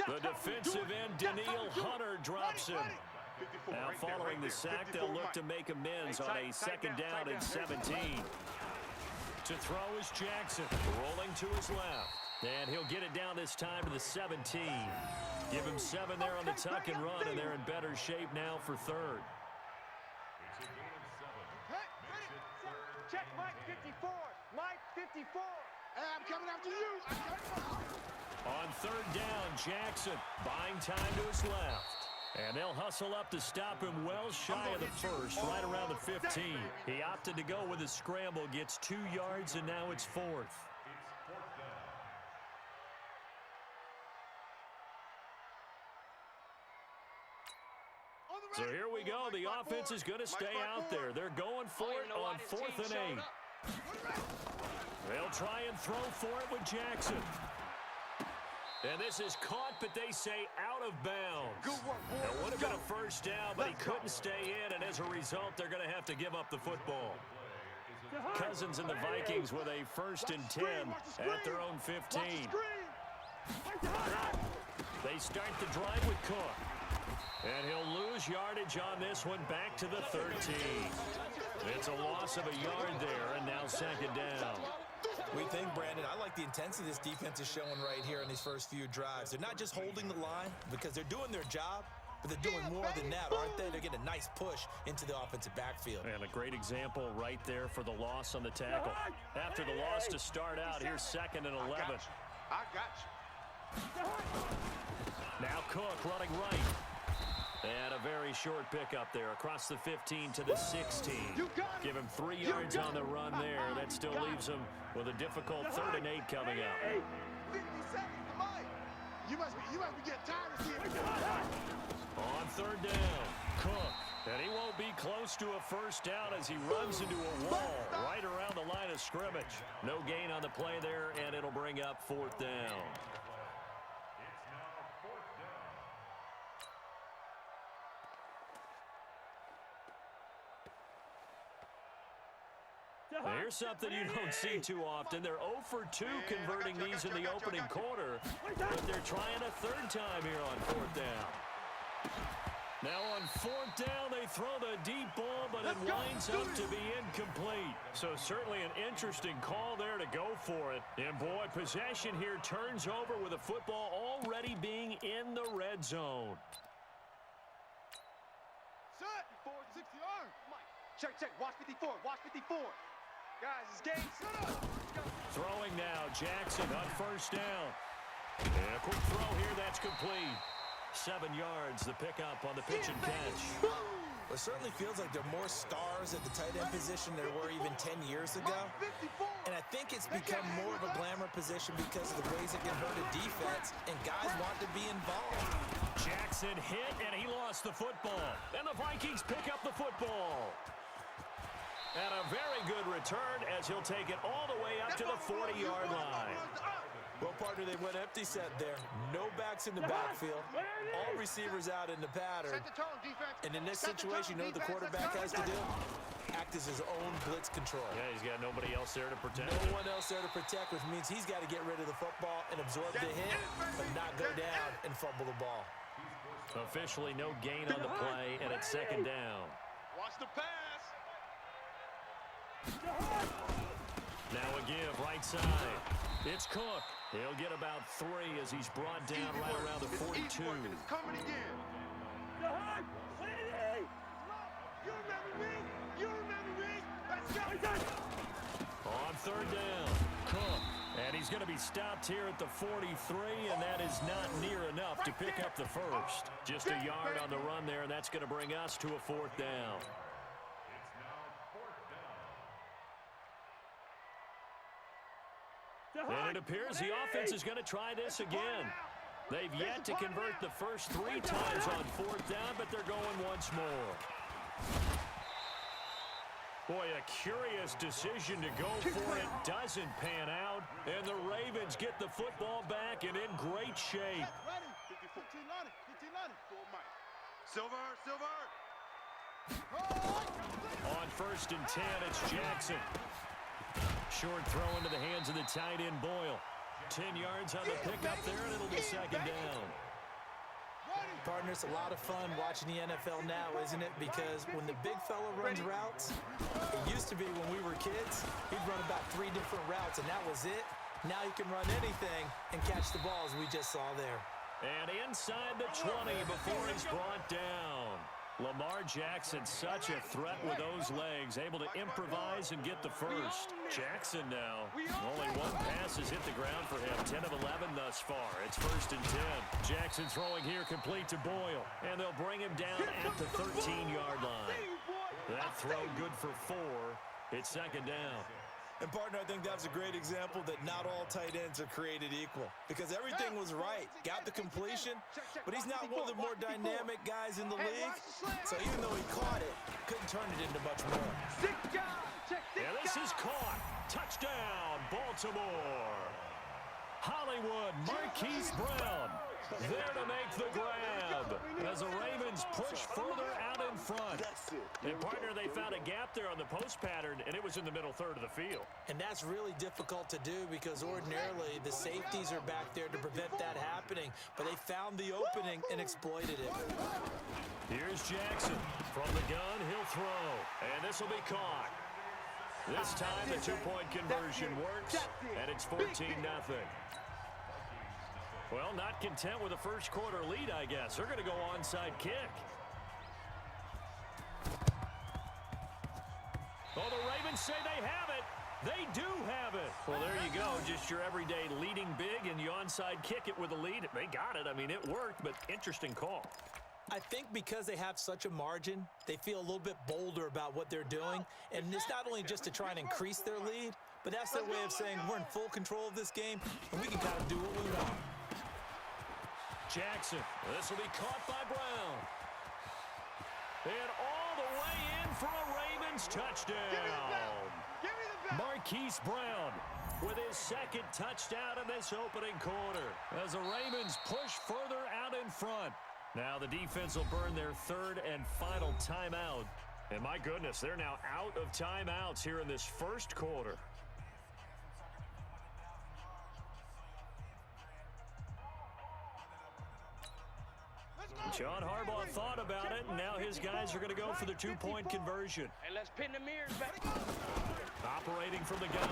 The defensive end, Daniil Hunter, drops him. Now, following the sack, they'll look to make amends on a second down and 17. To throw is Jackson, rolling to his left. And he'll get it down this time to the 17. Give him 7 there on the tuck and run, and they're in better shape now for third. Check Mike 54. Mike 54. Hey, I'm coming after you. On third down, Jackson buying time to his left. And they'll hustle up to stop him well shy of the first, right around the 15. He opted to go with a scramble, gets 2 yards, and now it's fourth. So here we go. The offense is going to stay out there. They're going for it on 4th and 8. They'll try and throw for it with Jackson. And this is caught, but they say out of bounds. Good work, boy. It would have been a first down, but he couldn't stay in, and as a result, they're going to have to give up the football. Cousins and the Vikings with a 1st and 10 at their own 15. They start the drive with Cook. And he'll lose yardage on this one back to the 13. It's a loss of a yard there, and now second down. We think, Brandon, I like the intensity this defense is showing right here in these first few drives. They're not just holding the line because they're doing their job, but they're doing more than that, aren't they? They're getting a nice push into the offensive backfield. And a great example right there for the loss on the tackle. After the loss to start out, here's 2nd and 11. I got you. Now Cook running right. And a very short pickup there across the 15 to the 16. Give him 3 yards on the run there. That still leaves him with a difficult 3rd and 8 coming up. 50 seconds, Mike. You must be getting tired of seeing it. On 3rd down, Cook. And he won't be close to a first down as he runs into a wall right around the line of scrimmage. No gain on the play there, and it'll bring up 4th down. Here's something you don't see too often. They're 0 for 2 converting these in the opening quarter, but they're trying a 3rd time here on 4th down. Now on 4th down, they throw the deep ball, but it winds up to be incomplete. So certainly an interesting call there to go for it. And boy, possession here turns over with the football already being in the red zone. Set. 460 yards. Check. Watch 54. Watch 54. Guys, it's game. Set up. Throwing now, Jackson on 1st down. And a quick throw here, that's complete. 7 yards, the pickup on the pitch and catch. Well, it certainly feels like there are more stars at the tight end position than there were even 10 years ago. And I think it's become more of a glamour position because of the ways it can hurt a defense, and guys want to be involved. Jackson hit, and he lost the football. And the Vikings pick up the football. And a very good return as he'll take it all the way up to the 40-yard line. Well, partner, they went empty set there. No backs in the backfield. All receivers out in the pattern. And in this situation, you know what the quarterback has to do? Act as his own blitz control. Yeah, he's got nobody else there to protect. No one else there to protect, which means he's got to get rid of the football and absorb the hit, but not go down and fumble the ball. Officially no gain on the play, and it's 2nd down. Watch the pass. Now a give, right side. It's Cook. He'll get about 3 as he's brought down right around the 42. It's coming again. You remember me? Let's go. On 3rd down, Cook. And he's going to be stopped here at the 43, and that is not near enough to pick up the first. Just a yard on the run there, and that's going to bring us to a 4th down. And it appears the offense is going to try this again. They've yet to convert the first 3 times on 4th down, but they're going once more. Boy, a curious decision to go for it doesn't pan out, and the Ravens get the football back and in great shape. Silver. On 1st and 10, it's Jackson. Short throw into the hands of the tight end, Boyle. 10 yards on the pickup there, and it'll be 2nd down. Partner, it's a lot of fun watching the NFL now, isn't it? Because when the big fella runs routes, it used to be when we were kids, he'd run about 3 different routes, and that was it. Now he can run anything and catch the ball, as we just saw there. And inside the 20 before he's brought down. Lamar Jackson, such a threat with those legs, able to improvise and get the first. Jackson now, only 1 pass has hit the ground for him, 10 of 11 thus far. It's 1st and 10. Jackson throwing here complete to Boyle, and they'll bring him down at the 13-yard line. That throw good for 4. It's 2nd down. And, partner, I think that was a great example that not all tight ends are created equal, because everything was right. Got the completion, but he's not one of the more dynamic guys in the league. So even though he caught it, couldn't turn it into much more. Yeah, this is caught. Touchdown, Baltimore. Hollywood, Marquise Brown there to make the grab as the Ravens push further out in front. And, partner, they found a gap there on the post pattern, and it was in the middle third of the field. And that's really difficult to do because ordinarily the safeties are back there to prevent that happening, but they found the opening and exploited it. Here's Jackson. From the gun, he'll throw, and this will be caught. This time the 2-point conversion works, and it's 14-0. Well, not content with a first quarter lead, I guess. They're going to go onside kick. Oh, the Ravens say they have it. They do have it. Well, there you go. Just your everyday leading big, and you onside kick it with a lead. They got it. I mean, it worked, but interesting call. I think because they have such a margin, they feel a little bit bolder about what they're doing. And it's not only just to try and increase their lead, but that's their way of saying we're in full control of this game, and we can kind of do what we want. Jackson, this will be caught by Brown. And all the way in for a Ravens touchdown. Marquise Brown with his 2nd touchdown in this opening quarter as the Ravens push further out in front. Now the defense will burn their 3rd and final timeout. And my goodness, they're now out of timeouts here in this first quarter. John Harbaugh thought about it, and now his guys are going to go for the 2-point conversion. And let's pin the mirrors back. Operating from the gun,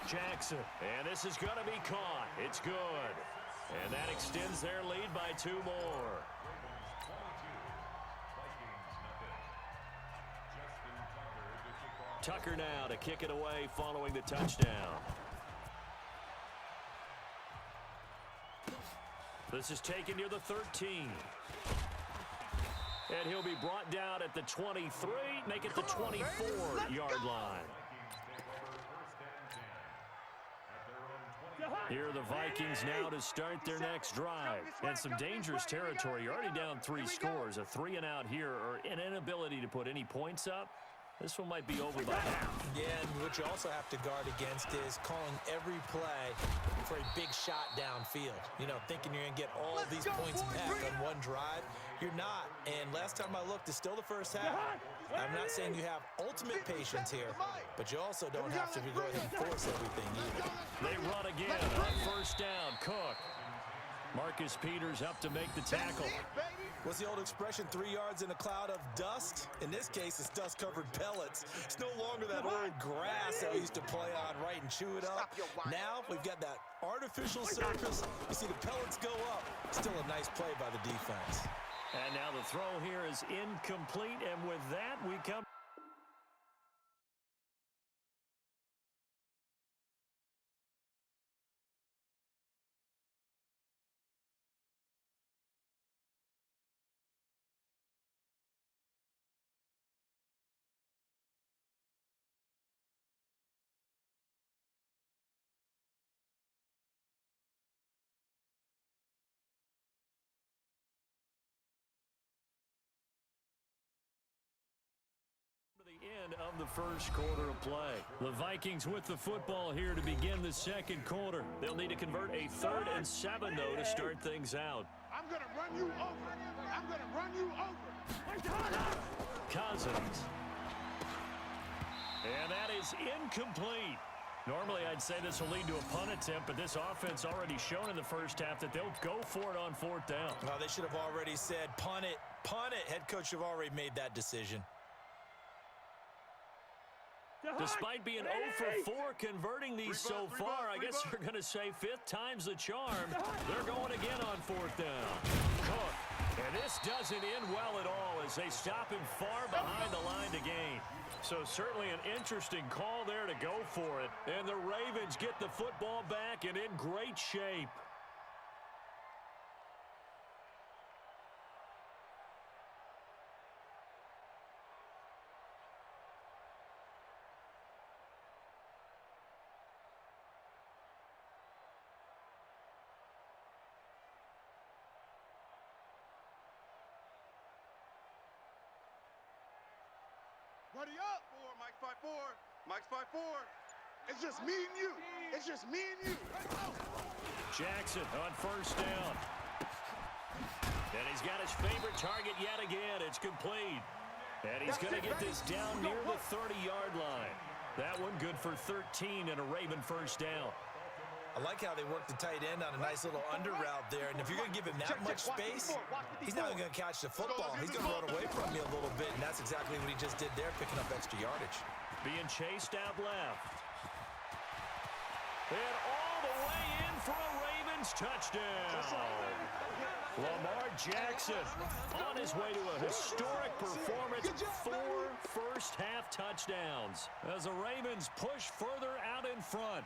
Jackson. And this is going to be caught. It's good. And that extends their lead by 2 more. Tucker now to kick it away following the touchdown. This is taken near the 13. And he'll be brought down at the 23, make it the 24-yard line. Here are the Vikings now to start their next drive. And some dangerous territory. You're already down 3 scores. A 3-and-out here, or an inability to put any points up. This one might be over by half. Yeah, and what you also have to guard against is calling every play for a big shot downfield. You know, thinking you're going to get all these points back on one drive. You're not. And last time I looked, it's still the first half. I'm not saying you have ultimate patience here, but you also don't have to go ahead and force everything either. They run again on 1st down. Cook. Marcus Peters up to make the tackle. What's the old expression, 3 yards in a cloud of dust? In this case, it's dust-covered pellets. It's no longer that old grass that we used to play on, right, and chew it up. Now we've got that artificial surface. You see the pellets go up. Still a nice play by the defense. And now the throw here is incomplete, and with that, we come. End of the first quarter of play. The Vikings with the football here to begin the second quarter. They'll need to convert a 3rd and 7, though, to start things out. I'm going to run you over. I'm going to run you over. Cousins. And that is incomplete. Normally, I'd say this will lead to a punt attempt, but this offense already shown in the first half that they'll go for it on fourth down. Well, they should have already said, punt it, punt it. Head coach should have already made that decision. Despite being 0 for 4 converting these so far, I guess you're going to say fifth time's the charm. They're going again on fourth down. Cook. And this doesn't end well at all as they stop him far behind the line to gain. So certainly an interesting call there to go for it. And the Ravens get the football back and in great shape. Buddy up. Mike's 5-4. Mike's 5-4. It's just me and you. It's just me and you. Jackson on first down. And he's got his favorite target yet again. It's complete. And he's going to get this down near the 30-yard line. That one good for 13 and a Raven first down. I like how they work the tight end on a nice little under route there. And if you're going to give him that much space, he's not even going to catch the football. He's going to run away from you a little bit, and that's exactly what he just did there, picking up extra yardage. Being chased out left. And all the way in for a Ravens touchdown. Lamar Jackson on his way to a historic performance. 4 first-half touchdowns as the Ravens push further out in front.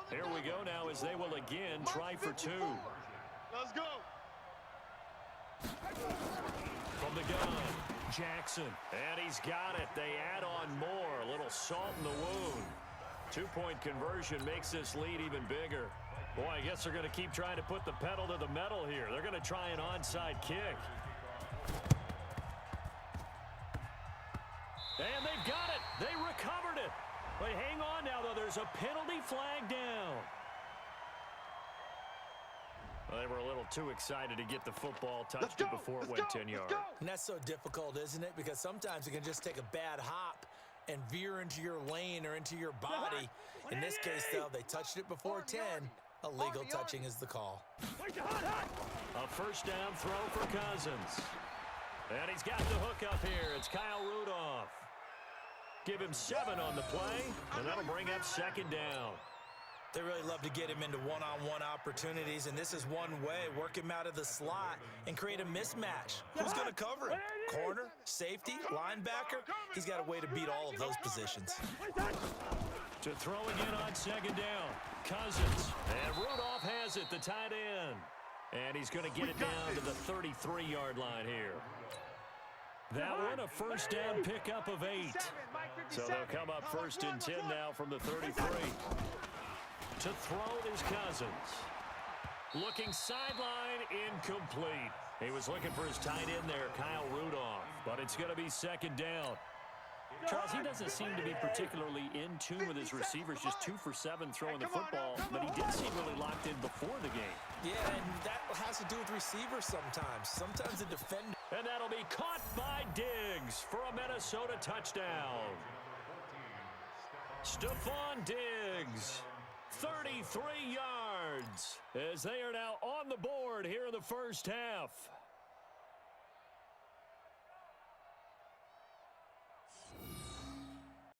Here we go now as they will again try for 2. Let's go. From the gun, Jackson. And he's got it. They add on more. A little salt in the wound. 2-point conversion makes this lead even bigger. Boy, I guess they're going to keep trying to put the pedal to the metal here. They're going to try an onside kick. And they've got it. They recovered it. But hang on now, though. There's a penalty flag down. Well, they were a little too excited to get the football touched it before it went 10 yards. And that's so difficult, isn't it? Because sometimes it can just take a bad hop and veer into your lane or into your body. In this case, though, they touched it before 10. Illegal touching is the call. A first down throw for Cousins. And he's got the hook up here. It's Kyle Rudolph. Give him 7 on the play, and that'll bring up second down. They really love to get him into one-on-one opportunities, and this is one way. Work him out of the slot and create a mismatch. Who's going to cover him? Corner, safety, linebacker? He's got a way to beat all of those positions. To throw again on second down. Cousins. And Rudolph has it, the tight end. And he's going to get it down to the 33-yard line here. That one, a first down pickup of 8. So they'll come up first and 10 now from the 33. To throw is Cousins. Looking sideline, incomplete. He was looking for his tight end there, Kyle Rudolph. But it's going to be second down. Charles, he doesn't seem to be particularly in tune with his receivers, just 2 for 7 throwing the football, but he did seem really locked in before the game. Yeah, and that has to do with receivers sometimes. Sometimes the defender. And that'll be caught by Diggs for a Minnesota touchdown. Stephon Diggs, 33 yards, as they are now on the board here in the first half.